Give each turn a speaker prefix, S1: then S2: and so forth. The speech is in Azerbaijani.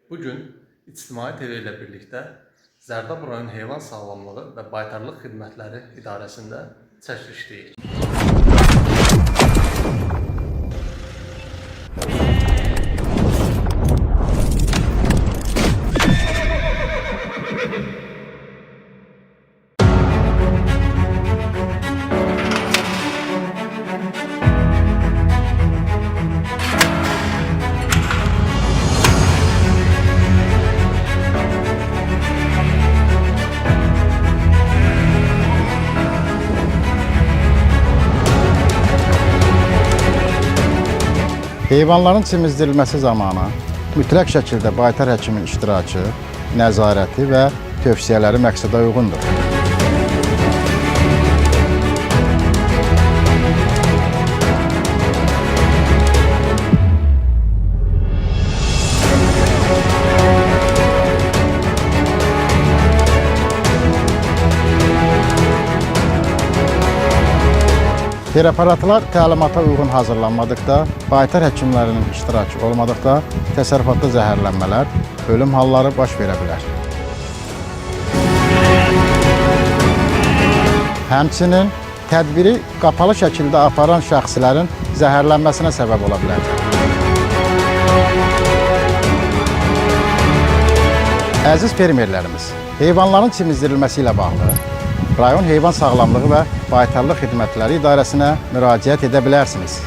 S1: Bugün İctimai TV ilə birlikdə Zərdab rayon Heyvan Sağlamlığı və Baytarlıq Xidmətləri İdarəsində çəkilişdəyik.
S2: Heyvanların çimizdirilməsi zamanı mütləq şəkildə baytar həkimin iştirakı, nəzarəti və tövsiyələri məqsədə uyğundur. Preparatlar təlimata uyğun hazırlanmadıqda, baytar həkimlərinin iştirakı olmadıqda təsərrüfatda zəhərlənmələr, ölüm halları baş verə bilər. Həmçinin tədbiri qapalı şəkildə aparan şəxslərin zəhərlənməsinə səbəb ola bilər. Əziz fermerlərimiz, heyvanların çimizdirilməsi ilə bağlı rayon Heyvan Sağlamlığı və Baytarlıq Xidmətləri İdarəsinə müraciət edə bilərsiniz.